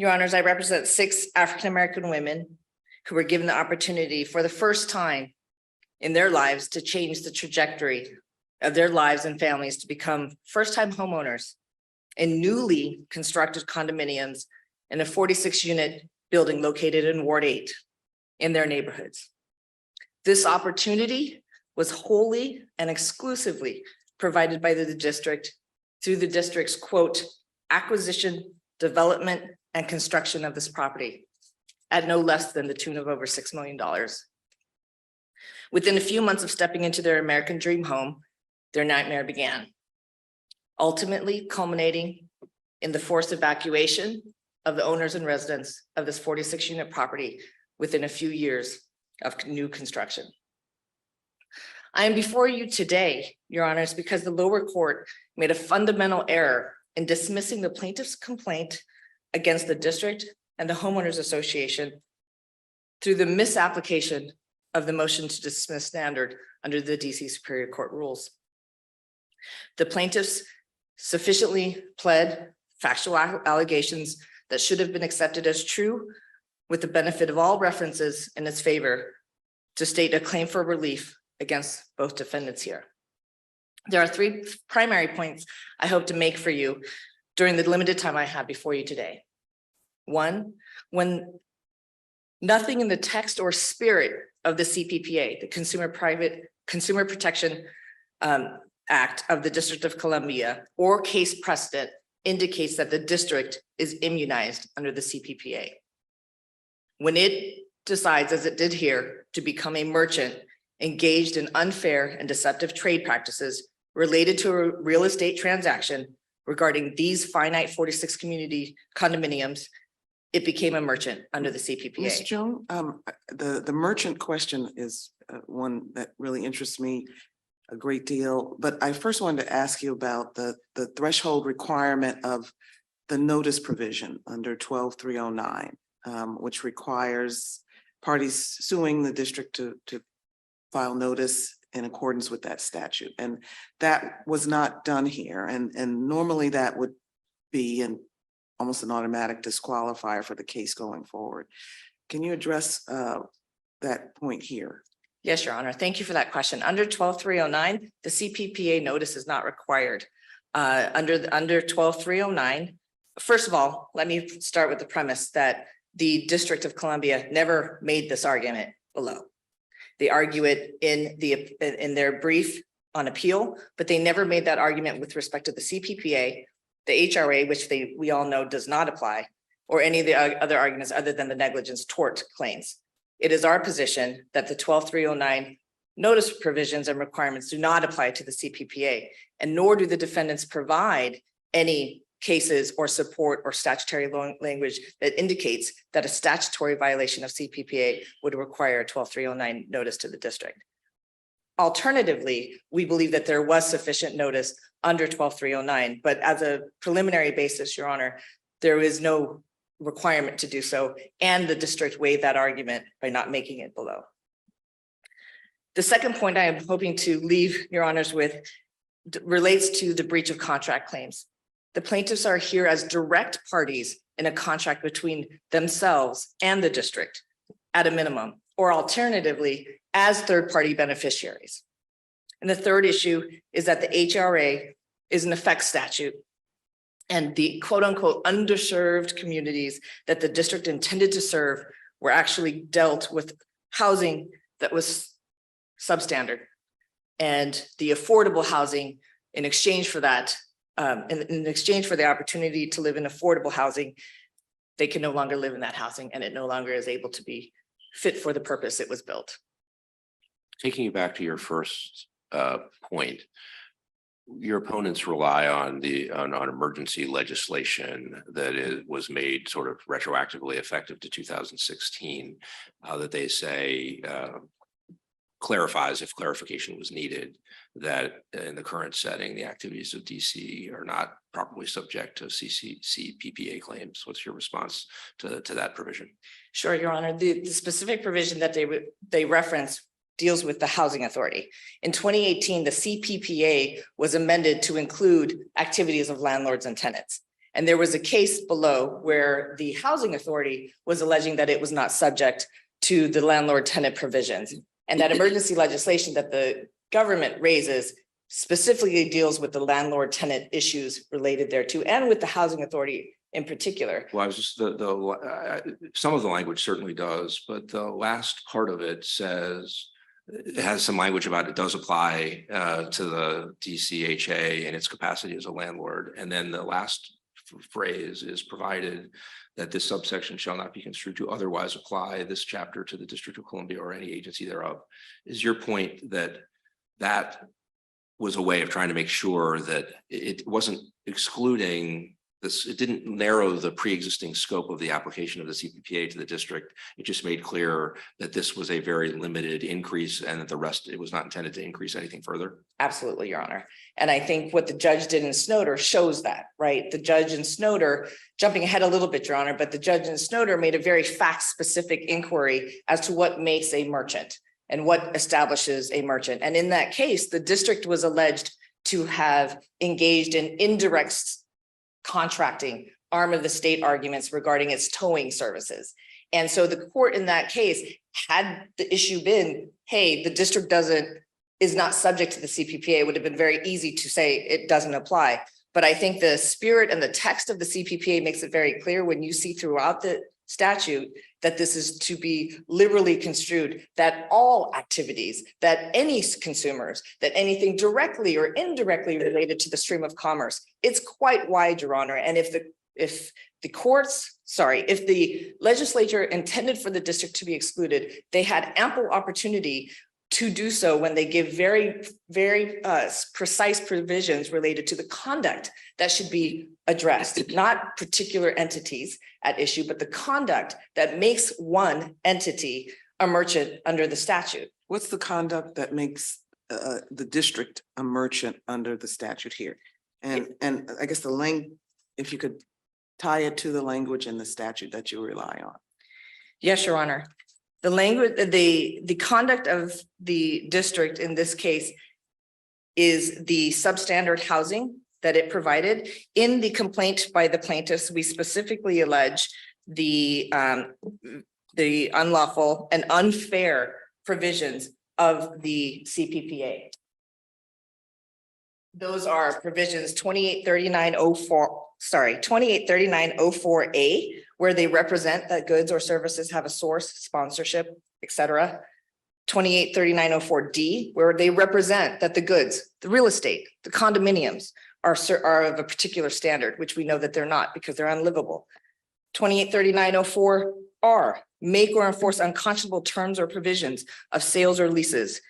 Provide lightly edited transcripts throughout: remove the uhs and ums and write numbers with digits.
Your Honors, I represent 6 African-American women who were given the opportunity for the first time in their lives to change the trajectory of their lives and families to become first-time homeowners in newly constructed condominiums in a 46-unit building located in Ward 8 in their neighborhoods. This opportunity was wholly and exclusively provided by the district through the district's quote, acquisition, development, and construction of this property at no less than the tune of over $6 million. Within a few months of stepping into their American dream home, their nightmare began, ultimately culminating in the forced evacuation of the owners and residents of this 46-unit property within a few years of new construction. I am before you today, Your Honors, because the lower court made a fundamental error in dismissing the plaintiff's complaint against the district and the homeowners association through the misapplication of the motion to dismiss standard under the DC Superior Court rules. The plaintiffs sufficiently pled factual allegations that should have been accepted as true with the benefit of all references in its favor to state a claim for relief against both defendants here. There are 3 primary points I hope to make for you during the limited time I have before you today. 1, when nothing in the text or spirit of the CPPA, the Consumer Protection Act of the District of Columbia, or case precedent indicates that the district is immunized under the CPPA. When it decides, as it did here, to become a merchant engaged in unfair and deceptive trade practices related to a real estate transaction regarding these finite 46 community condominiums, it became a merchant under the CPPA. Ms. Joan, the merchant question is one that really interests me a great deal, but I first wanted to ask you about the threshold requirement of the notice provision under 12309, which requires parties suing the district to file notice in accordance with that statute. And that was not done here. And normally that would be almost an automatic disqualifier for the case going forward. Can you address that point here? Yes, Your Honor. Thank you for that question. Under 12309, the CPPA notice is not required. Under 12309, first of all, let me start with the premise that the District of Columbia never made this argument below. They argue it in their brief on appeal, but they never made that argument with respect to the CPPA, the HRA, which we all know does not apply, or any of the other arguments other than the negligence tort claims. It is our position that the 12309 notice provisions and requirements do not apply to the CPPA, and nor do the defendants provide any cases or support or statutory language that indicates that a statutory violation of CPPA would require a 12309 notice to the district. Alternatively, we believe that there was sufficient notice under 12309, but as a preliminary basis, Your Honor, there is no requirement to do so, and the district waived that argument by not making it below. The second point I am hoping to leave Your Honors with relates to the breach of contract claims. The plaintiffs are here as direct parties in a contract between themselves and the district at a minimum, or alternatively, as third-party beneficiaries. And the third issue is that the HRA is an effect statute, and the quote-unquote underserved communities that the district intended to serve were actually dealt with housing that was substandard. And the affordable housing in exchange for that, in exchange for the opportunity to live in affordable housing, they can no longer live in that housing, and it no longer is able to be fit for the purpose it was built. Taking you back to your first point, your opponents rely on on emergency legislation that was made sort of retroactively effective to 2016, that they say clarifies, if clarification was needed, that in the current setting, the activities of DC are not properly subject to CPPA claims. What's your response to that provision? Sure, Your Honor. The specific provision that they reference deals with the housing authority. In 2018, the CPPA was amended to include activities of landlords and tenants. And there was a case below where the housing authority was alleging that it was not subject to the landlord tenant provisions. And that emergency legislation that the government raises specifically deals with the landlord tenant issues related thereto and with the housing authority in particular. Well, I was just some of the language certainly does, but the last part of it says it has some language about it does apply to the DCHA and its capacity as a landlord. And then the last phrase is provided that this subsection shall not be construed to otherwise apply this chapter to the District of Columbia or any agency thereof. Is your point that that was a way of trying to make sure that it wasn't excluding this, it didn't narrow the pre-existing scope of the application of the CPPA to the district. It just made clear that this was a very limited increase and that the rest, it was not intended to increase anything further? Absolutely, Your Honor. And I think what the judge did in Snoder shows that, right? The judge in Snoder, jumping ahead a little bit, Your Honor, but the judge in Snoder made a very fact-specific inquiry as to what makes a merchant and what establishes a merchant. And in that case, the district was alleged to have engaged in indirect contracting arm of the state arguments regarding its towing services. And so the court in that case, had the issue been, hey, the district is not subject to the CPPA, it would have been very easy to say it doesn't apply. But I think the spirit and the text of the CPPA makes it very clear when you see throughout the statute that this is to be liberally construed, that all activities, that any consumers, that anything directly or indirectly related to the stream of commerce, it's quite wide, Your Honor. And if the legislature intended for the district to be excluded, they had ample opportunity to do so when they give very, very precise provisions related to the conduct that should be addressed, not particular entities at issue, but the conduct that makes one entity a merchant under the statute. What's the conduct that makes the district a merchant under the statute here? And I guess if you could tie it to the language in the statute that you rely on. Yes, Your Honor. The language, the conduct of the district in this case is the substandard housing that it provided. In the complaint by the plaintiffs, we specifically allege the unlawful and unfair provisions of the CPPA. Those are provisions 283904A, where they represent that goods or services have a source, sponsorship, etc. 283904D, where they represent that the goods, the real estate, the condominiums are of a particular standard, which we know that they're not because they're unlivable. 283904R, make or enforce unconscionable terms or provisions of sales or leases.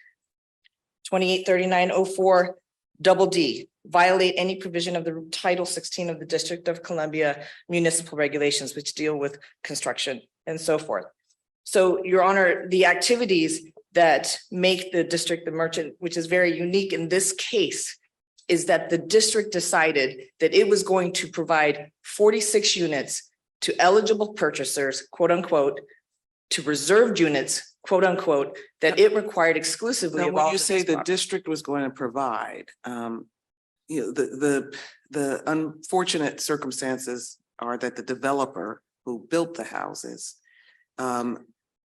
283904D, violate any provision of the Title 16 of the District of Columbia municipal regulations, which deal with construction and so forth. So, Your Honor, the activities that make the district the merchant, which is very unique in this case, is that the district decided that it was going to provide 46 units to eligible purchasers, quote unquote, to reserved units, quote unquote, that it required exclusively. Now, when you say the district was going to provide, the unfortunate circumstances are that the developer who built the houses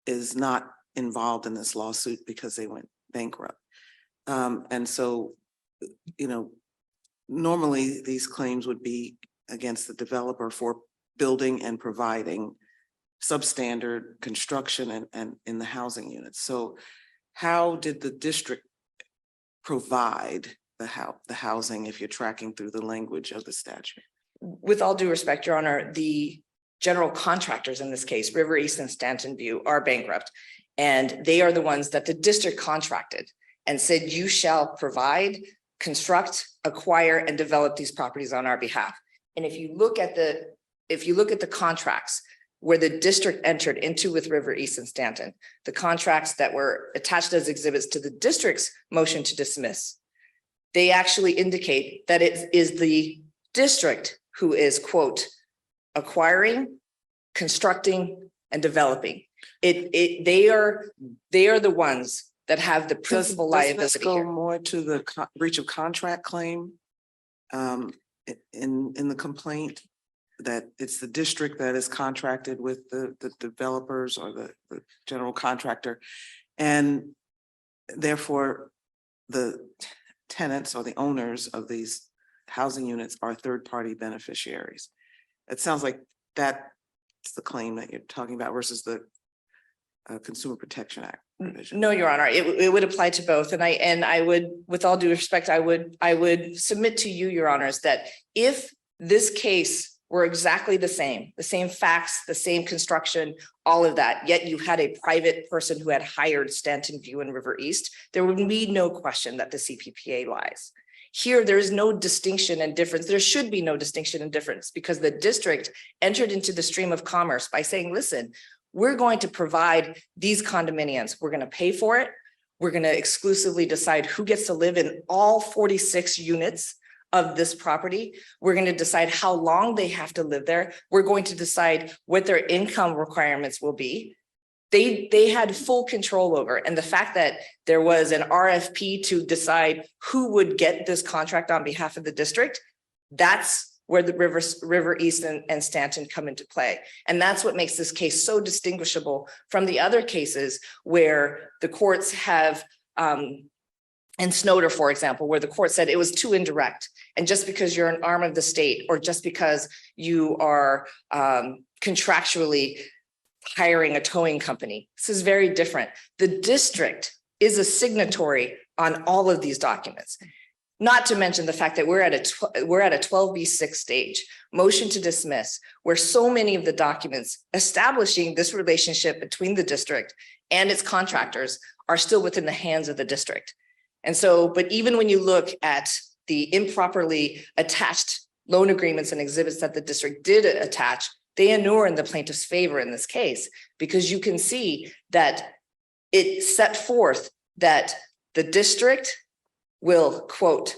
is not involved in this lawsuit because they went bankrupt. And so, normally these claims would be against the developer for building and providing substandard construction and in the housing units. So how did the district provide the housing if you're tracking through the language of the statute? With all due respect, Your Honor, the general contractors in this case, River East and Stanton View, are bankrupt. And they are the ones that the district contracted and said, you shall provide, construct, acquire, and develop these properties on our behalf. And if you look at the contracts where the district entered into with River East and Stanton, the contracts that were attached as exhibits to the district's motion to dismiss, they actually indicate that it is the district who is, quote, acquiring, constructing, and developing. They are the ones that have the principal liability. Does this go here. more to the breach of contract claim in the complaint? that it's the district that is contracted with the developers or the general contractor. And therefore, the tenants or the owners of these housing units are third-party beneficiaries. It sounds like that's the claim that you're talking about versus the Consumer Protection Act provision. No, Your Honor, it would apply to both. And I would, with all due respect, I would submit to you, Your Honors, that if this case were exactly the same facts, the same construction, all of that, yet you had a private person who had hired Stanton View and River East, there would be no question that the CPPA lies. Here, there is no distinction and difference. There should be no distinction and difference because the district entered into the stream of commerce by saying, listen, we're going to provide these condominiums. We're going to pay for it. We're going to exclusively decide who gets to live in all 46 units of this property. We're going to decide how long they have to live there. We're going to decide what their income requirements will be. They had full control over, and the fact that there was an RFP to decide who would get this contract on behalf of the district, that's where the River East and Stanton come into play. And that's what makes this case so distinguishable from the other cases where the courts have, in Snoder, for example, where the court said it was too indirect. And just because you're an arm of the state, or just because you are contractually hiring a towing company, this is very different. The district is a signatory on all of these documents. Not to mention the fact that we're at a 12B6 stage, motion to dismiss, where so many of the documents establishing this relationship between the district and its contractors are still within the hands of the district. And so, but even when you look at the improperly attached loan agreements and exhibits that the district did attach, they inure in the plaintiff's favor in this case, because you can see that it set forth that the district will, quote,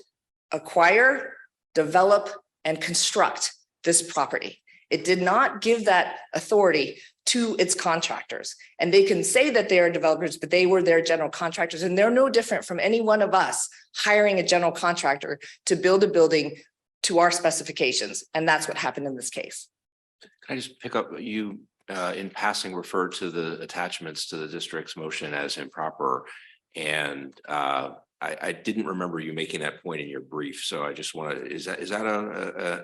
acquire, develop, and construct this property. It did not give that authority to its contractors. And they can say that they are developers, but they were their general contractors. And they're no different from any one of us hiring a general contractor to build a building to our specifications. And that's what happened in this case. Can I just pick up, you in passing referred to the attachments to the district's motion as improper. And I didn't remember you making that point in your brief. So I just want to, is that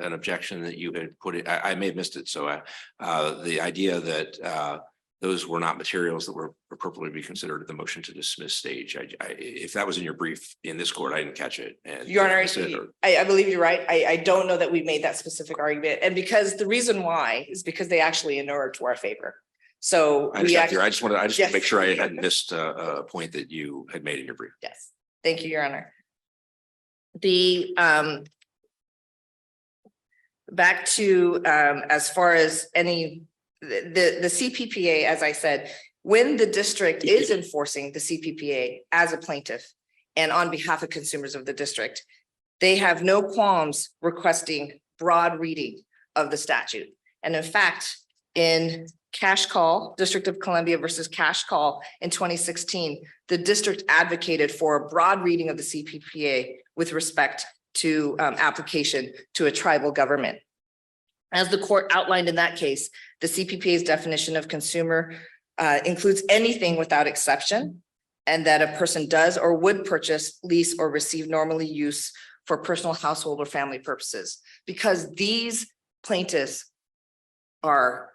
an objection that you had put it? I may have missed it. So the idea that those were not materials that were appropriately be considered at the motion to dismiss stage. If that was in your brief in this court, I didn't catch it. And Your Honor, I believe you're right. I don't know that we made that specific argument. And because the reason why is because they actually inure to our favor. So I just want to make sure I hadn't missed a point that you had made in your brief. Yes. Thank you, Your Honor. The back to as far as any the CPPA, as I said, when the district is enforcing the CPPA as a plaintiff and on behalf of consumers of the district, they have no qualms requesting broad reading of the statute. And in fact, in Cash Call, District of Columbia versus Cash Call in 2016, the district advocated for a broad reading of the CPPA with respect to application to a tribal government. As the court outlined in that case, the CPPA's definition of consumer includes anything without exception, and that a person does or would purchase, lease, or receive normally use for personal, household, or family purposes. Because these plaintiffs are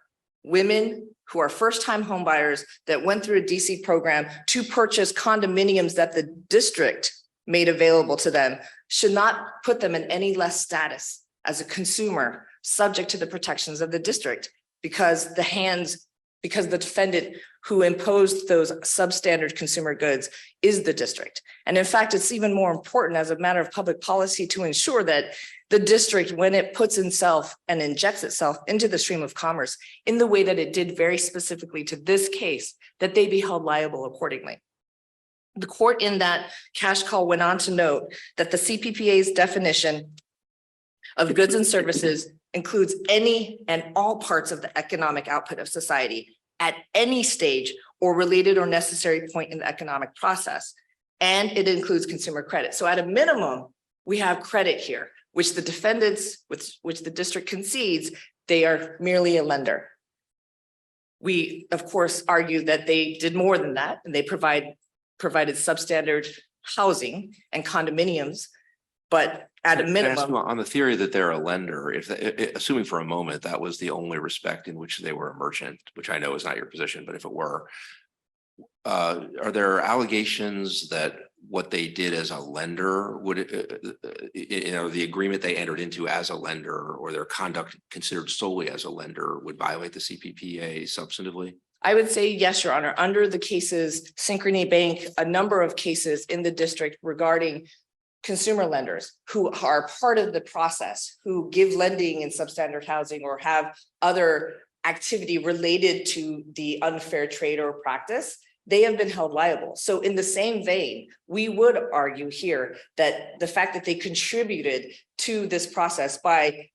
women who are first-time home buyers that went through a DC program to purchase condominiums that the district made available to them, should not put them in any less status as a consumer subject to the protections of the district, because the defendant who imposed those substandard consumer goods is the district. And in fact, it's even more important as a matter of public policy to ensure that the district, when it puts itself and injects itself into the stream of commerce in the way that it did very specifically to this case, that they be held liable accordingly. The court in that Cash Call went on to note that the CPPA's definition of goods and services includes any and all parts of the economic output of society at any stage or related or necessary point in the economic process. And it includes consumer credit. So at a minimum, we have credit here, which the defendants, which the district concedes, They are merely a lender. We, of course, argue that they did more than that, and they provided substandard housing and condominiums. But at a Can I ask minimum, you, on the theory that they're a lender, assuming for a moment that was the only respect in which they were a merchant, which I know is not your position, but if it were, are there allegations that what they did as a lender would, the agreement they entered into as a lender, or their conduct considered solely as a lender, would violate the CPPA substantively? I would say yes, Your Honor, under the cases, Synchrony Bank, a number of cases in the district regarding consumer lenders who are part of the process, who give lending in substandard housing or have other activity related to the unfair trade or practice, they have been held liable. So in the same vein, we would argue here that the fact that they contributed to this process by,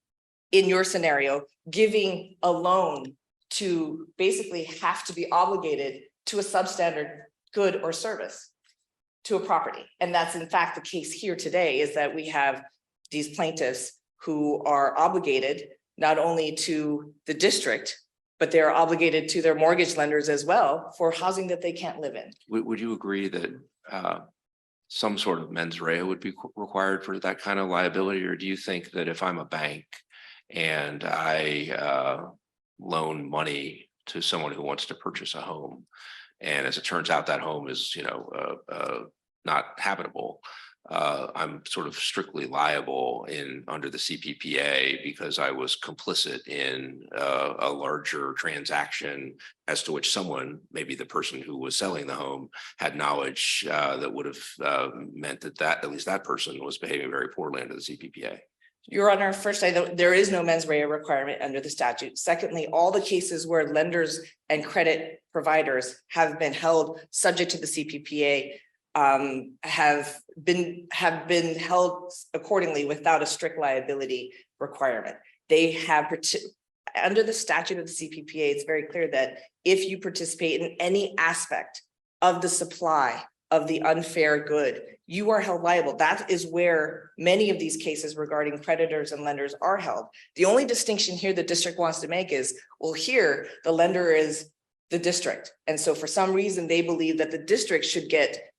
in your scenario, giving a loan to basically have to be obligated to a substandard good or service to a property. And that's in fact the case here today, is that we have these plaintiffs who are obligated not only to the district, but they're obligated to their mortgage lenders as well for housing that they can't live in. Would you agree that some sort of mens rea would be required for that kind of liability? Or do you think that if I'm a bank and I loan money to someone who wants to purchase a home, and as it turns out, that home is, not habitable, I'm sort of strictly liable under the CPPA because I was complicit in a larger transaction as to which someone, maybe the person who was selling the home, had knowledge that would have meant that at least that person was behaving very poorly under the CPPA? Your Honor, first, there is no mens rea requirement under the statute. Secondly, all the cases where lenders and credit providers have been held subject to the CPPA have been held accordingly without a strict liability requirement. They have, under the statute of the CPPA, it's very clear that if you participate in any aspect of the supply of the unfair good, you are held liable. That is where many of these cases regarding creditors and lenders are held. The only distinction here the district wants to make is, well, here the lender is the district. And so for some reason, they believe that the district should get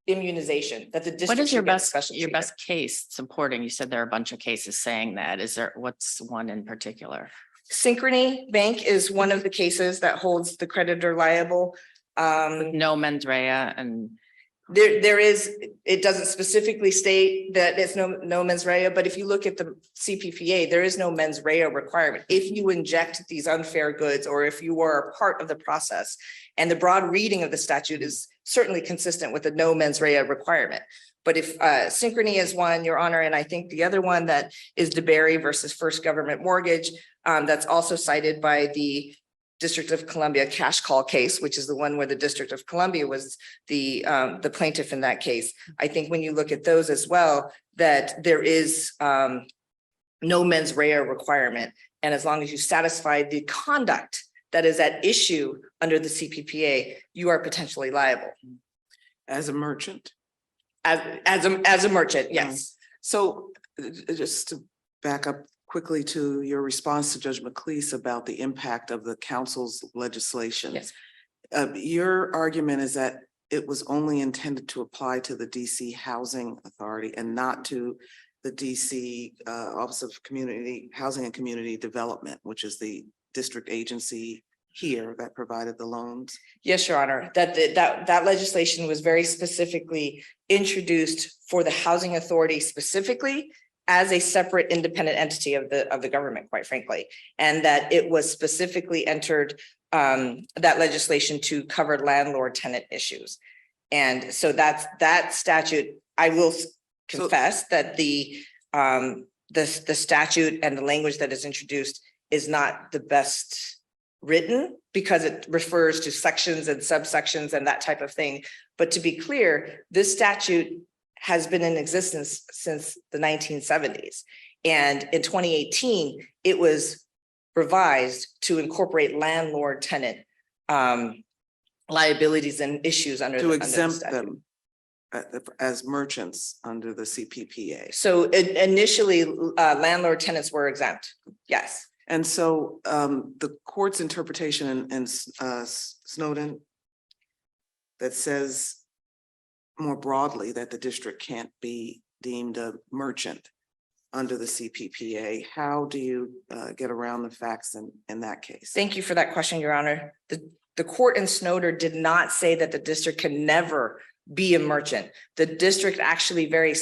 immunization, that the district. What is your should get best, special your treatment. best case supporting? You said there are a bunch of cases saying that. Is there, what's one in particular? Synchrony Bank is one of the cases that holds the creditor liable. No mens rea and There is, it doesn't specifically state that there's no mens rea, but if you look at the CPPA, there is no mens rea requirement. If you inject these unfair goods, or if you are a part of the process, and the broad reading of the statute is certainly consistent with the no mens rea requirement. But if Synchrony is one, Your Honor, and I think the other one that is DeBerry versus First Government Mortgage, that's also cited by the District of Columbia cash call case, which is the one where the District of Columbia was the plaintiff in that case. I think when you look at those as well, that there is no mens rea requirement. And as long as you satisfy the conduct that is at issue under the CPPA, you are potentially liable. As a merchant? As a merchant, yes. So just to back up quickly to your response to Judge McLeese about the impact of the council's legislation. Yes. Your argument is that it was only intended to apply to the DC Housing Authority and not to the DC Office of Community Housing and Community Development, which is the district agency here that provided the loans. Yes, Your Honor, that legislation was very specifically introduced for the housing authority specifically as a separate independent entity of the government, quite frankly, and that it was specifically entered that legislation to cover landlord tenant issues. And so that statute, I will confess that the statute and the language that is introduced is not the best written because it refers to sections and subsections and that type of thing. But to be clear, this statute has been in existence since the 1970s. And in 2018, it was revised to incorporate landlord tenant liabilities and issues under To the exempt statute. them as merchants under the CPPA. So initially, landlord tenants were exempt, yes. And so the court's interpretation in Snowden that says more broadly that the district can't be deemed a merchant under the CPPA. How do you get around the facts in that case? Thank you for that question, Your Honor. The court in Snoder did not say that the district can never be a merchant. The district actually very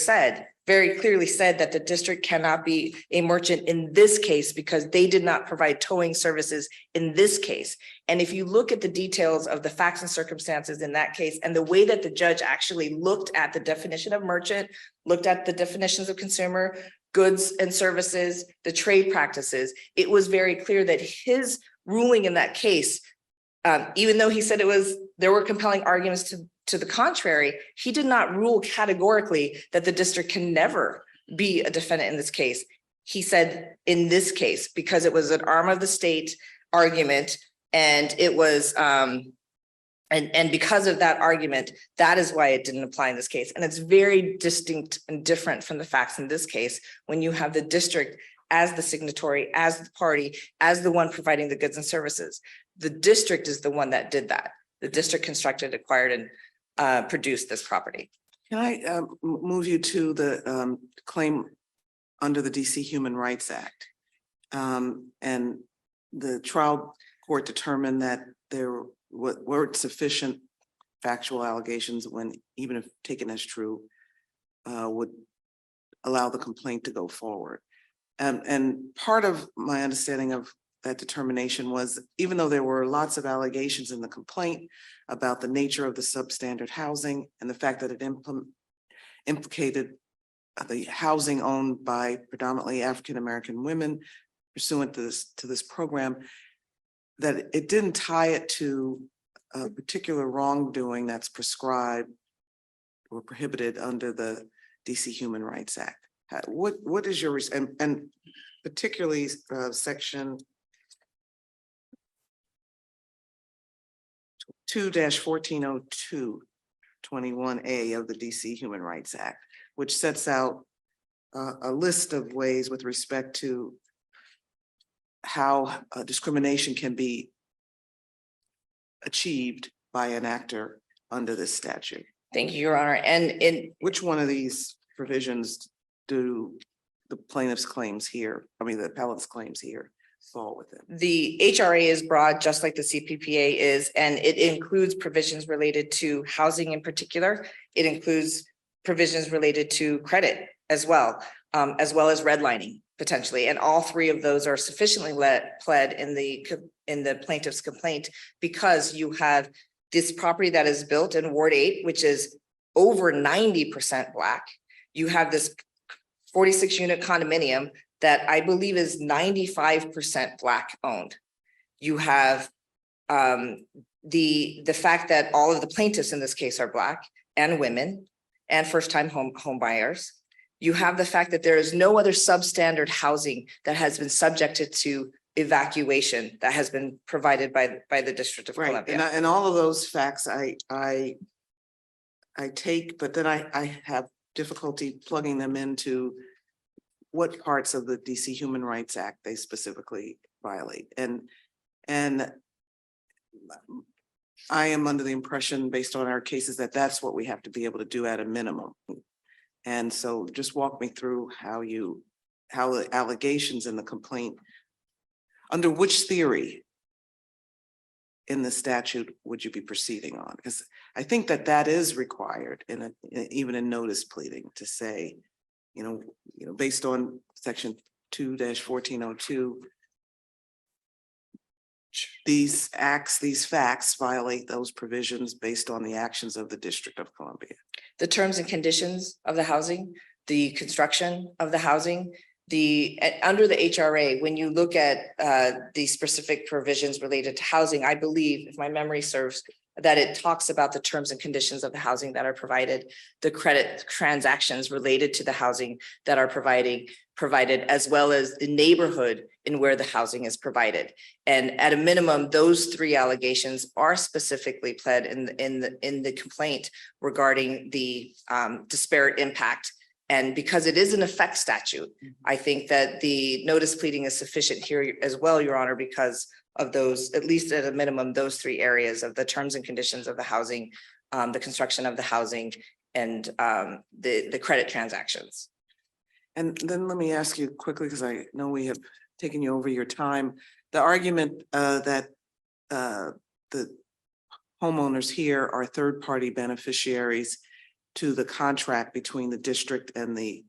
clearly said that the district cannot be a merchant in this case because they did not provide towing services in this case. And if you look at the details of the facts and circumstances in that case and the way that the judge actually looked at the definition of merchant, looked at the definitions of consumer goods and services, the trade practices, it was very clear that his ruling in that case, even though he said there were compelling arguments to the contrary, he did not rule categorically that the district can never be a defendant in this case. He said in this case, because it was an arm of the state argument and it was, and because of that argument, that is why it didn't apply in this case. And it's very distinct and different from the facts in this case, when you have the district as the signatory, as the party, as the one providing the goods and services. The district is the one that did that. The district constructed, acquired, and produced this property. Can I move you to the claim under the DC Human Rights Act? And the trial court determined that there weren't sufficient factual allegations when, even if taken as true, would allow the complaint to go forward. And part of my understanding of that determination was, even though there were lots of allegations in the complaint about the nature of the substandard housing and the fact that it implicated the housing owned by predominantly African-American women pursuant to this program, that it didn't tie it to a particular wrongdoing that's prescribed or prohibited under the DC Human Rights Act. What is your, and particularly section 2-1402 21A of the DC Human Rights Act, which sets out a list of ways with respect to how discrimination can be achieved by an actor under this statute. Thank you, Your Honor. And Which one of these provisions do the plaintiff's claims here, the appellant's claims here, fall within? the HRA is broad, just like the CPPA is, and it includes provisions related to housing in particular. It includes provisions related to credit as well as redlining potentially. And all three of those are sufficiently pled in the plaintiff's complaint, because you have this property that is built in Ward 8, which is over 90% Black. You have this 46-unit condominium that I believe is 95% Black owned. You have the fact that all of the plaintiffs in this case are Black and women and first-time home buyers. You have the fact that there is no other substandard housing that has been subjected to evacuation that has been provided by the District of Columbia. And all of those facts I take, but then I have difficulty plugging them into what parts of the DC Human Rights Act they specifically violate. And I am under the impression, based on our cases, that that's what we have to be able to do at a minimum. And so just walk me through how the allegations in the complaint, under which theory in the statute would you be proceeding on? Because I think that is required even in notice pleading to say, based on section 2-1402, these facts violate those provisions based on the actions of the District of Columbia. The terms and conditions of the housing, the construction of the housing, under the HRA, when you look at the specific provisions related to housing, I believe, if my memory serves, that it talks about the terms and conditions of the housing that are provided, the credit transactions related to the housing that are provided, as well as the neighborhood in where the housing is provided. And at a minimum, those three allegations are specifically pled in the complaint regarding the disparate impact And because it is an effect statute, I think that the notice pleading is sufficient here as well, Your Honor, because of those, at least at a minimum, those three areas of the terms and conditions of the housing, the construction of the housing, and the credit transactions. And then let me ask you quickly, because I know we have taken you over your time, the argument that the homeowners here are third-party beneficiaries to the contract between the district and the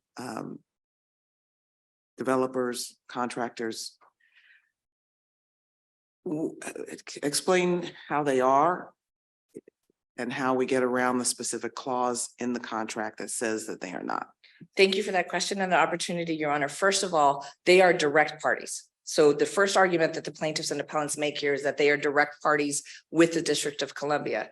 developers, contractors. Explain how they are and how we get around the specific clause in the contract that says that they are not. Thank you for that question and the opportunity, Your Honor. First of all, they are direct parties. So the first argument that the plaintiffs and appellants make here is that they are direct parties with the District of Columbia.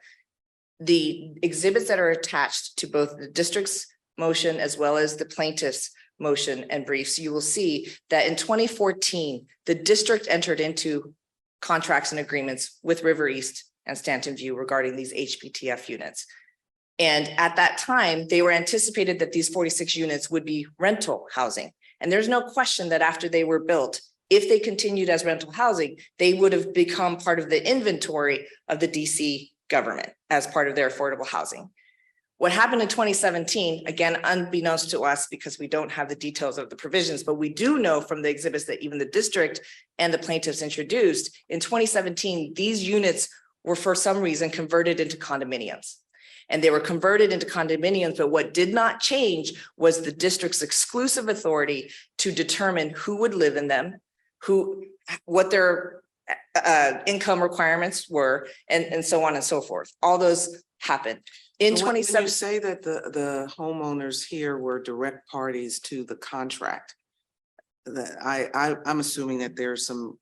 The exhibits that are attached to both the district's motion as well as the plaintiff's motion and briefs, you will see that in 2014, the district entered into contracts and agreements with River East and Stanton View regarding these HPTF units. And at that time, they were anticipated that these 46 units would be rental housing. And there's no question that after they were built, if they continued as rental housing, they would have become part of the inventory of the DC government as part of their affordable housing. What happened in 2017, again, unbeknownst to us, because we don't have the details of the provisions, but we do know from the exhibits that even the district and the plaintiffs introduced, in 2017, these units were for some reason converted into condominiums. And they were converted into condominiums, but what did not change was the district's exclusive authority to determine who would live in them, what their income requirements were, and so on and so forth. All those happened. In When you 2017, say that the homeowners here were direct parties to the contract, that I'm assuming that there's some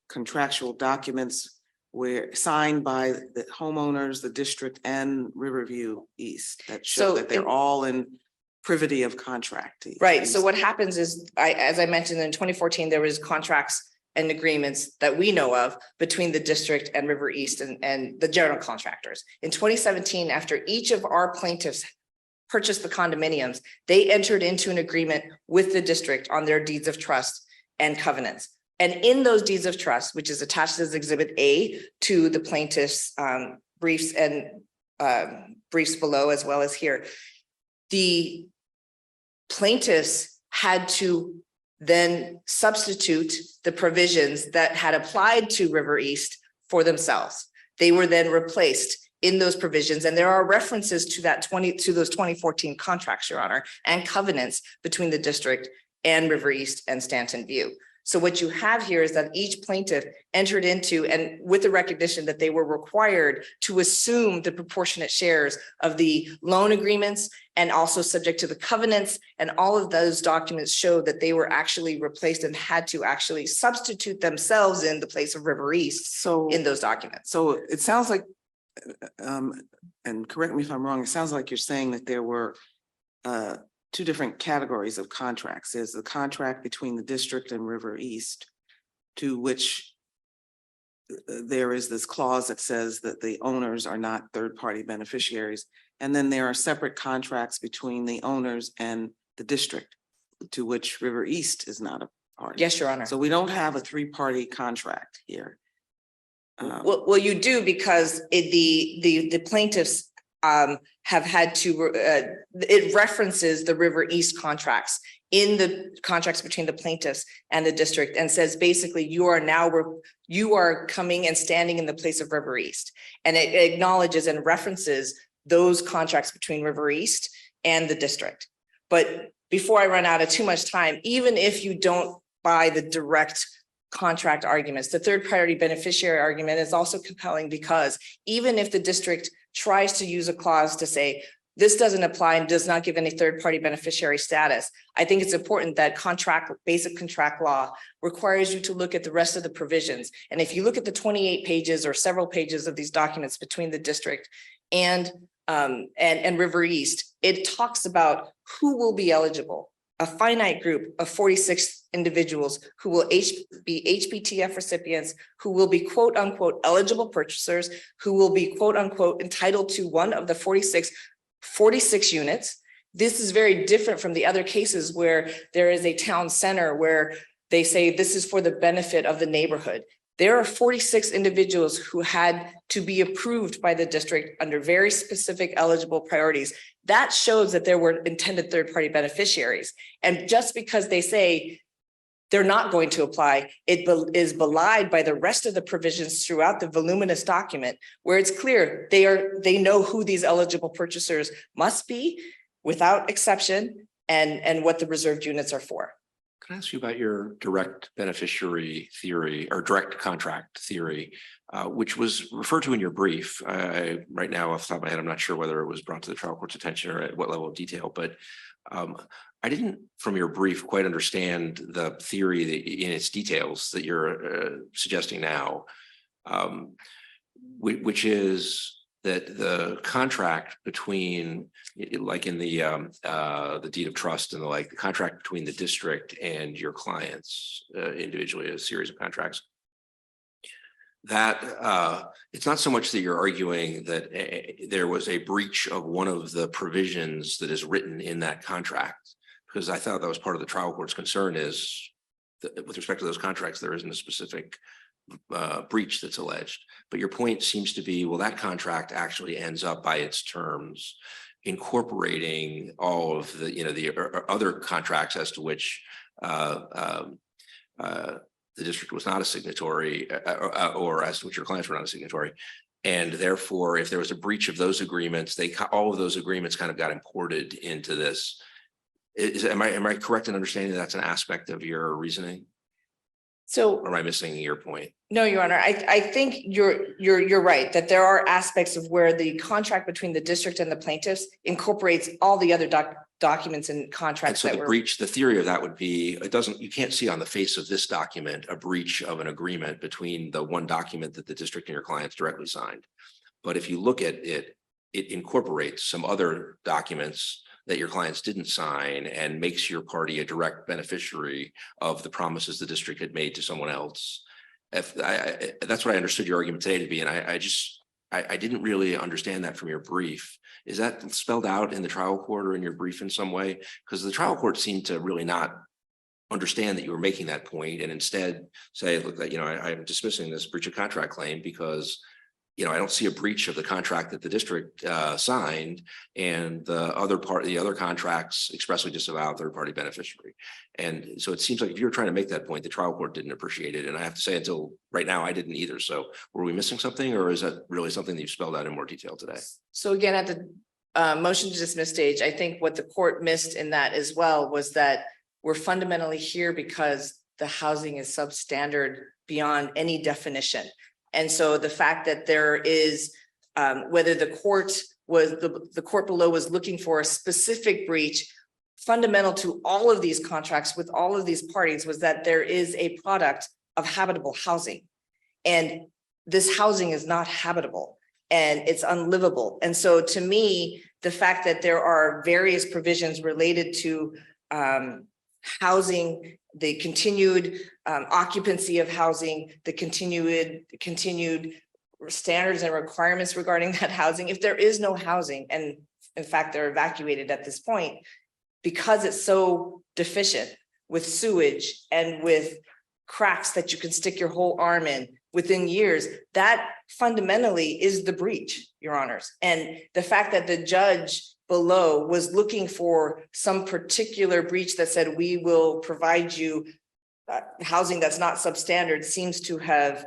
contractual documents were signed by the homeowners, the district, and Riverview East that show So that they're in- all in privity of contract. right. So what happens is, as I mentioned, in 2014, there was contracts and agreements that we know of between the district and River East and the general contractors. In 2017, after each of our plaintiffs purchased the condominiums, they entered into an agreement with the district on their deeds of trust and covenants. And in those deeds of trust, which is attached as Exhibit A to the plaintiff's briefs and briefs below, as well as here, the plaintiffs had to then substitute the provisions that had applied to River East for themselves. They were then replaced in those provisions. And there are references to those 2014 contracts, Your Honor, and covenants between the district and River East and Stanton View. So what you have here is that each plaintiff entered into, and with the recognition that they were required to assume the proportionate shares of the loan agreements and also subject to the covenants, and all of those documents show that they were actually replaced and had to actually substitute themselves in the place of River East So in those documents. So it sounds like, and correct me if I'm wrong, it sounds like you're saying that there were two different categories of contracts. There's the contract between the district and River East, to which there is this clause that says that the owners are not third-party beneficiaries. And then there are separate contracts between the owners and the district, to which River East is not a party. Yes, Your Honor. So we don't have a three-party contract here. Well, you do, because the plaintiffs have had to, it references the River East contracts in the contracts between the plaintiffs and the district, and says basically you are coming and standing in the place of River East. And it acknowledges and references those contracts between River East and the district. But before I run out of too much time, even if you don't buy the direct contract arguments, the third party beneficiary argument is also compelling, because even if the district tries to use a clause to say this doesn't apply and does not give any third party beneficiary status, I think it's important that basic contract law requires you to look at the rest of the provisions. And if you look at the 28 pages or several pages of these documents between the district and River East, it talks about who will be eligible. A finite group of 46 individuals who will be HPTF recipients, who will be quote unquote eligible purchasers, who will be quote unquote entitled to one of the 46 units. this is very different from the other cases where there is a town center where they say this is for the benefit of the neighborhood. There are 46 individuals who had to be approved by the district under very specific eligible priorities. That shows that there were intended third-party beneficiaries. And just because they say they're not going to apply, it is belied by the rest of the provisions throughout the voluminous document, where it's clear they know who these eligible purchasers must be without exception, and what the reserved units are for. Can I ask you about your direct beneficiary theory or direct contract theory, which was referred to in your brief? Right now, off the top of my head, I'm not sure whether it was brought to the trial court's attention or at what level of detail, but I didn't, from your brief, quite understand the theory in its details that you're suggesting now, which is that the contract between, like in the deed of trust and the contract between the district and your clients individually, a series of contracts, that it's not so much that you're arguing that there was a breach of one of the provisions that is written in that contract, because I thought that was part of the trial court's concern is that with respect to those contracts, there isn't a specific breach that's alleged. But your point seems to be, well, that contract actually ends up by its terms incorporating all of the, the other contracts as to which the district was not a signatory, or as to which your clients were not a signatory. And therefore, if there was a breach of those agreements, all of those agreements kind of got imported into this. Am I correct in understanding that's an aspect of your reasoning? So, Or am I missing your point? no, Your Honor, I think you're right, that there are aspects of where the contract between the district and the plaintiffs incorporates all the other documents and And contracts so that the were. breach, the theory of that would be, you can't see on the face of this document a breach of an agreement between the one document that the district and your clients directly signed. But if you look at it, it incorporates some other documents that your clients didn't sign and makes your party a direct beneficiary of the promises the district had made to someone else. That's what I understood your argument today to be. And I didn't really understand that from your brief. Is that spelled out in the trial court or in your brief in some way? Because the trial court seemed to really not understand that you were making that point and instead say, look, that, I'm dismissing this breach of contract claim because I don't see a breach of the contract that the district signed, and the other contracts expressly disavow third-party beneficiary. And so it seems like if you're trying to make that point, the trial court didn't appreciate it. And I have to say, until right now, I didn't either. So were we missing something, or is that really something that you've spelled out in more detail today? So again, at the motion to dismiss stage, I think what the court missed in that as well was that we're fundamentally here because the housing is substandard beyond any definition. And so the fact that there is, whether the court below was looking for a specific breach, fundamental to all of these contracts with all of these parties was that there is a product of habitable housing. And this housing is not habitable and it's unlivable. And so to me, the fact that there are various provisions related to housing, the continued occupancy of housing, the continued standards and requirements regarding that housing. If there is no housing, and in fact, they're evacuated at this point, because it's so deficient with sewage and with cracks that you can stick your whole arm in within years, that fundamentally is the breach, Your Honors. And the fact that the judge below was looking for some particular breach that said, we will provide you housing that's not substandard, seems to have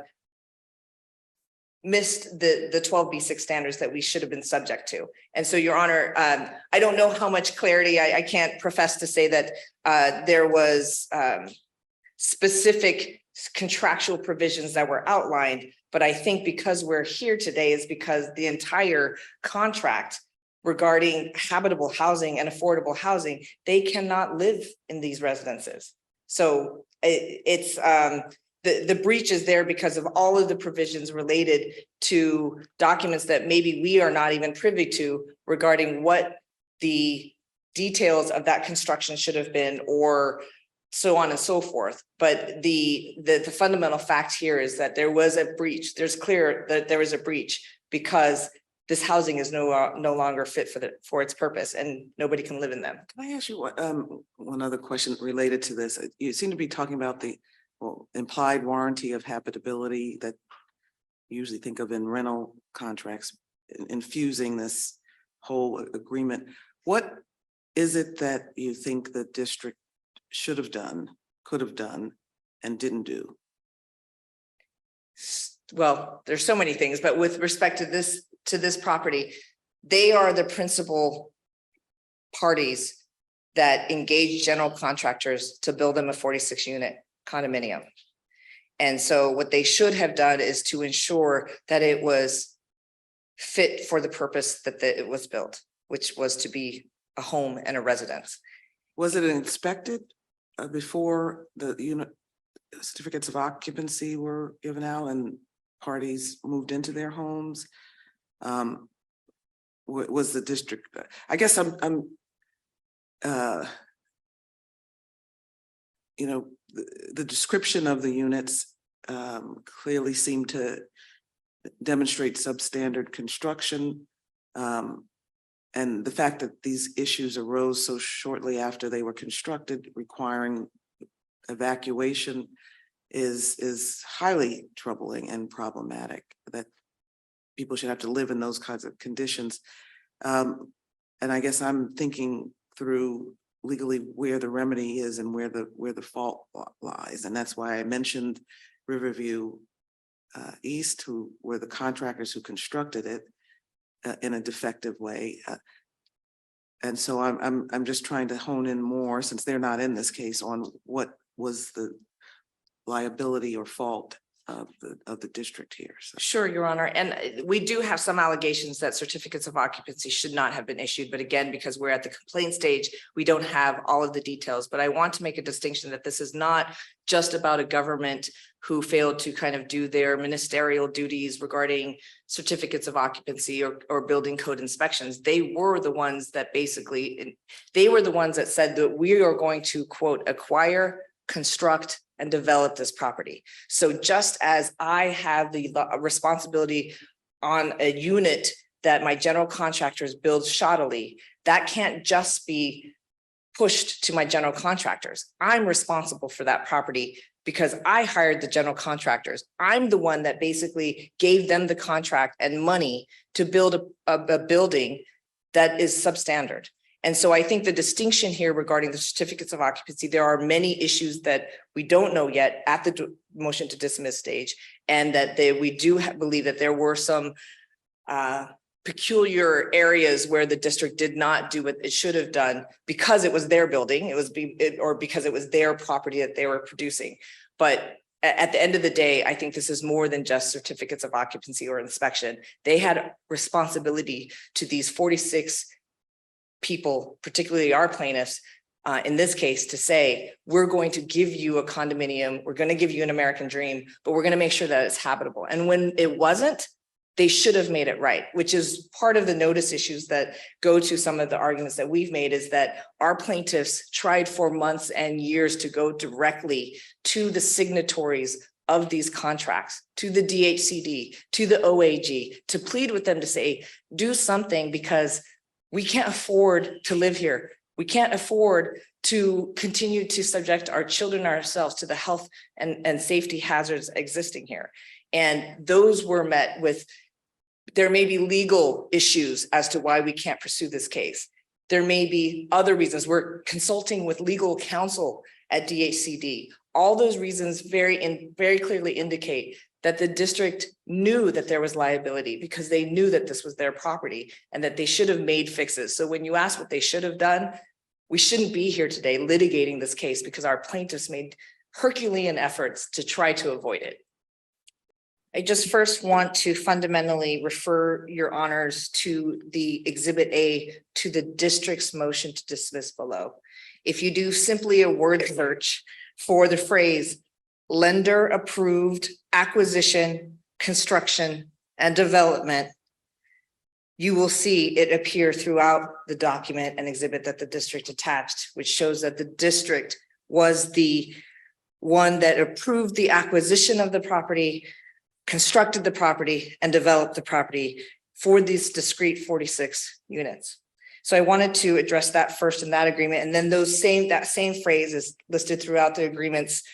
missed the 12B6 standards that we should have been subject to. And so, Your Honor, I don't know how much clarity, I can't profess to say that there was specific contractual provisions that were outlined, but I think because we're here today is because the entire contract regarding habitable housing and affordable housing, they cannot live in these residences. So it's the breach is there because of all of the provisions related to documents that maybe we are not even privy to regarding what the details of that construction should have been, or so on and so forth. But the fundamental fact here is that there was a breach. There's clear that there was a breach because this housing is no longer fit for its purpose and nobody can live in them. Can I ask you one other question related to this? You seem to be talking about the implied warranty of habitability that you usually think of in rental contracts, infusing this whole agreement. What is it that you think the district should have done, could have done, and didn't do? Well, there's so many things, but with respect to this property, they are the principal parties that engage general contractors to build them a 46 unit condominium. And so what they should have done is to ensure that it was fit for the purpose that it was built, which was to be a home and a residence. Was it inspected before the unit certificates of occupancy were given out and parties moved into their homes? Was the district, I guess I'm you know, the description of the units clearly seemed to demonstrate substandard construction. And the fact that these issues arose so shortly after they were constructed, requiring evacuation, is highly troubling and problematic, that people should have to live in those kinds of conditions. And I guess I'm thinking through legally where the remedy is and where the fault lies. And that's why I mentioned Riverview East, who were the contractors who constructed it in a defective way. And so I'm just trying to hone in more, since they're not in this case, on what was the liability or fault of the district here. So. Sure, Your Honor. And we do have some allegations that certificates of occupancy should not have been issued. But again, because we're at the complaint stage, we don't have all of the details. But I want to make a distinction that this is not just about a government who failed to kind of do their ministerial duties regarding certificates of occupancy or building code inspections. They were the ones that said that we are going to, quote, acquire, construct, and develop this property. So just as I have the responsibility on a unit that my general contractors build shoddily, that can't just be pushed to my general contractors. I'm responsible for that property because I hired the general contractors. I'm the one that basically gave them the contract and money to build a building that is substandard. And so I think the distinction here regarding the certificates of occupancy, there are many issues that we don't know yet at the motion to dismiss stage, and that we do believe that there were some peculiar areas where the district did not do what it should have done because it was their building, or because it was their property that they were producing. But at the end of the day, I think this is more than just certificates of occupancy or inspection. They had responsibility to these 46 people, particularly our plaintiffs, in this case, to say, we're going to give you a condominium, we're going to give you an American dream, but we're going to make sure that it's habitable. And when it wasn't, they should have made it right, which is part of the notice issues that go to some of the arguments that we've made, is that our plaintiffs tried for months and years to go directly to the signatories of these contracts, to the DHCD, to the OAG, to plead with them to say, do something, because we can't afford to live here. We can't afford to continue to subject our children ourselves to the health and safety hazards existing here. And those were met with, there may be legal issues as to why we can't pursue this case. There may be other reasons. We're consulting with legal counsel at DHCD. All those reasons very clearly indicate that the district knew that there was liability because they knew that this was their property and that they should have made fixes. So when you ask what they should have done, we shouldn't be here today litigating this case because our plaintiffs made Herculean efforts to try to avoid it. I just first want to fundamentally refer your honors to the Exhibit A to the district's motion to dismiss below. If you do simply a word search for the phrase lender approved acquisition, construction, and development, you will see it appear throughout the document and exhibit that the district attached, which shows that the district was the one that approved the acquisition of the property, constructed the property, and developed the property for these discrete 46 units. So I wanted to address that first in that agreement, and then that same phrase is listed throughout the agreements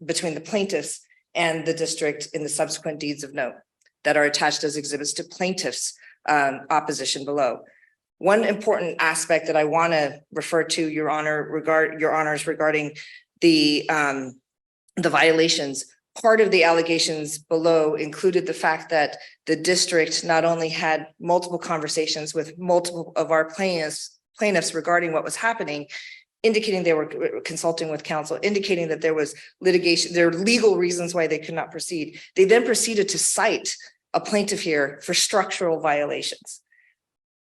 between the plaintiffs and the district in the subsequent deeds of note that are attached as exhibits to plaintiffs' opposition below. One important aspect that I want to refer to, Your Honors, regarding the violations. Part of the allegations below included the fact that the district not only had multiple conversations with multiple of our plaintiffs regarding what was happening, indicating they were consulting with counsel, indicating that there was litigation, there are legal reasons why they could not proceed. They then proceeded to cite a plaintiff here for structural violations.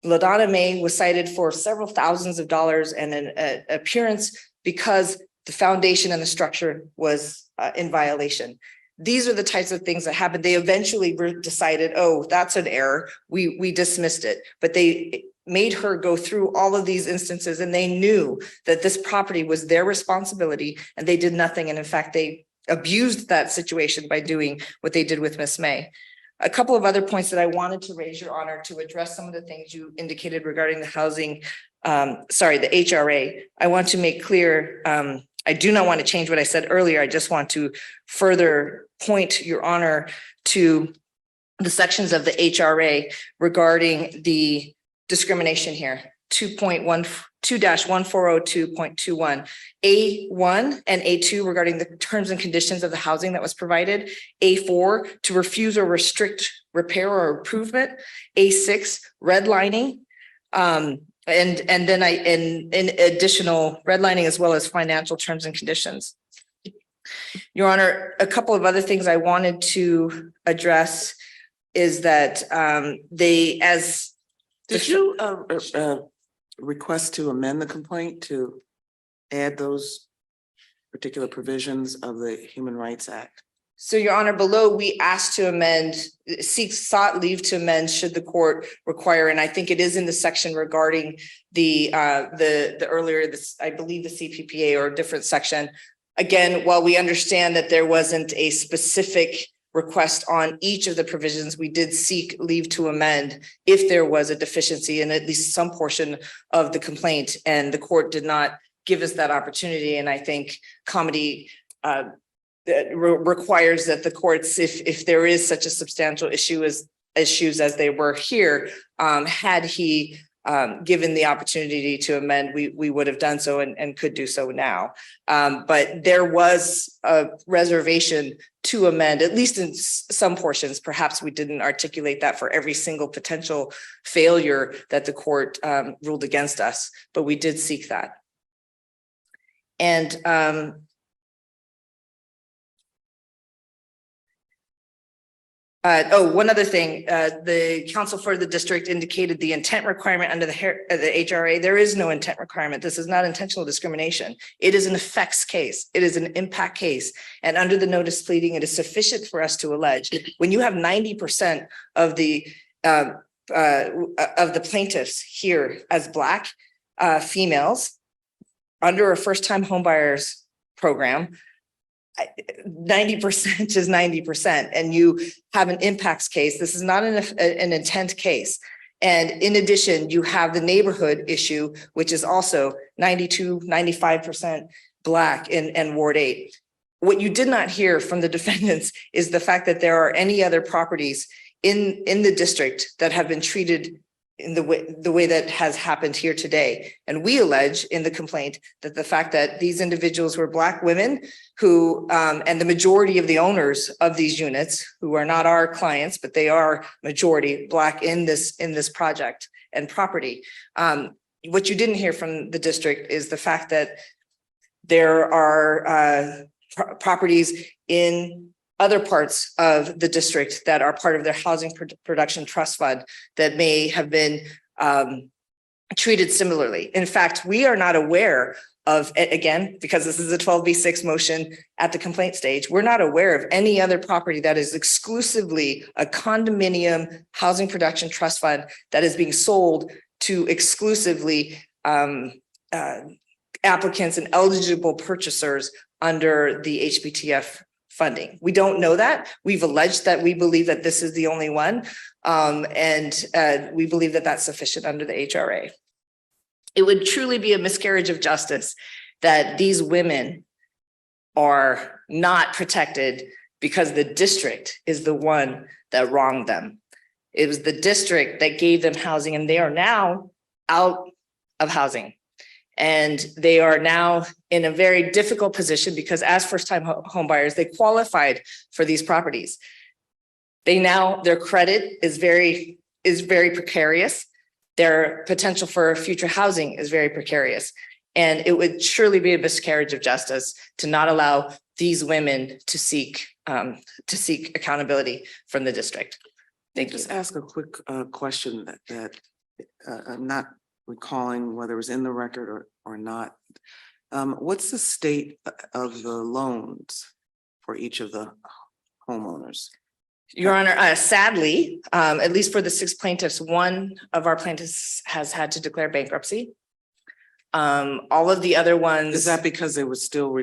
LaDonna May was cited for several thousands of dollars and an appearance because the foundation and the structure was in violation. These are the types of things that happened. They eventually decided, oh, that's an error. We dismissed it, but they made her go through all of these instances, and they knew that this property was their responsibility, and they did nothing. And in fact, they abused that situation by doing what they did with Miss May. A couple of other points that I wanted to raise, Your Honor, to address some of the things you indicated regarding the housing, the HRA. I want to make clear, I do not want to change what I said earlier. I just want to further point, Your Honor, to the sections of the HRA regarding the discrimination here. 2.1402.21, A1 and A2 regarding the terms and conditions of the housing that was provided, A4 to refuse or restrict repair or improvement, A6 redlining, and then in additional redlining as well as financial terms and conditions. Your Honor, a couple of other things I wanted to address is that Did you request to amend the complaint to add those particular provisions of the Human Rights Act? So, Your Honor, below we asked to amend, sought leave to amend should the court require, and I think it is in the section regarding the earlier, I believe the CPPA or a different section. Again, while we understand that there wasn't a specific request on each of the provisions, we did seek leave to amend if there was a deficiency in at least some portion of the complaint, and the court did not give us that opportunity. And I think comedy requires that the courts, if there is such a substantial issues as they were here, had he given the opportunity to amend, we would have done so and could do so now. But there was a reservation to amend, at least in some portions. Perhaps we didn't articulate that for every single potential failure that the court ruled against us, but we did seek that. And one other thing, the counsel for the district indicated the intent requirement under the HRA. There is no intent requirement. This is not intentional discrimination. It is an effects case. It is an impact case. And under the notice pleading, it is sufficient for us to allege when you have 90% of the plaintiffs here as Black females under a first-time homebuyers program. 90% is 90%, and you have an impacts case. This is not an intent case. And in addition, you have the neighborhood issue, which is also 95% Black in Ward 8. What you did not hear from the defendants is the fact that there are any other properties in the district that have been treated in the way that has happened here today. And we allege in the complaint that the fact that these individuals were Black women who, and the majority of the owners of these units, who are not our clients, but they are majority Black in this project and property. What you didn't hear from the district is the fact that there are properties in other parts of the district that are part of their housing production trust fund that may have been treated similarly. In fact, we are not aware of, again, because this is a 12B6 motion at the complaint stage, we're not aware of any other property that is exclusively a condominium housing production trust fund that is being sold to exclusively applicants and eligible purchasers under the HBTF funding. We don't know that. We've alleged that we believe that this is the only one. And we believe that that's sufficient under the HRA. It would truly be a miscarriage of justice that these women are not protected because the district is the one that wronged them. It was the district that gave them housing, and they are now out of housing. And they are now in a very difficult position because as first-time home buyers, they qualified for these properties. Their credit is very precarious. Their potential for future housing is very precarious. And it would surely be a miscarriage of justice to not allow these women to seek accountability from the district. Thank you. Just ask a quick question that I'm not recalling whether it was in the record or not. What's the state of the loans for each of the homeowners? Your Honor, sadly, at least for the 6 plaintiffs, one of our plaintiffs has had to declare bankruptcy. All of the other ones. Is that because they were still,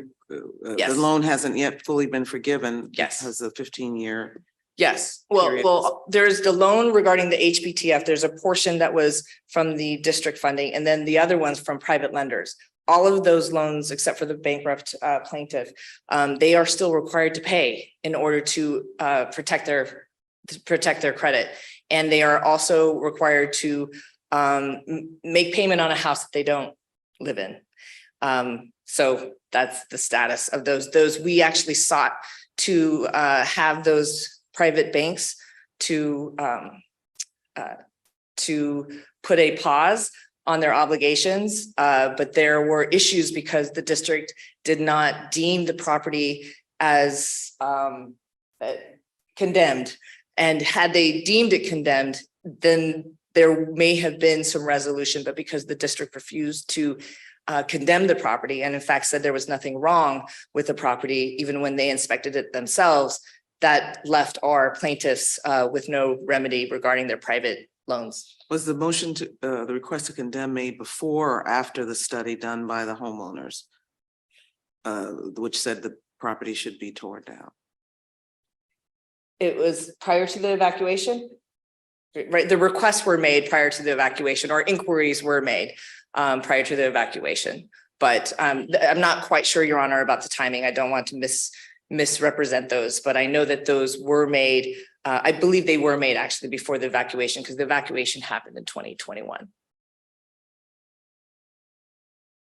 Yes. the loan hasn't yet fully been forgiven? Yes. Because of 15-year. Yes, Period. well, there's the loan regarding the HBTF. There's a portion that was from the district funding, and then the other ones from private lenders. All of those loans, except for the bankrupt plaintiff, they are still required to pay in order to protect their credit. And they are also required to make payment on a house that they don't live in. So that's the status of those. We actually sought to have those private banks to put a pause on their obligations, but there were issues because the district did not deem the property as condemned. And had they deemed it condemned, then there may have been some resolution, but because the district refused to condemn the property and in fact said there was nothing wrong with the property, even when they inspected it themselves, that left our plaintiffs with no remedy regarding their private loans. Was the motion to, the request to condemn made before or after the study done by the homeowners? Which said the property should be torn down? It was prior to the evacuation, right? The requests were made prior to the evacuation, or inquiries were made prior to the evacuation. But I'm not quite sure, Your Honor, about the timing. I don't want to misrepresent those, but I know that those were made. I believe they were made actually before the evacuation because the evacuation happened in 2021.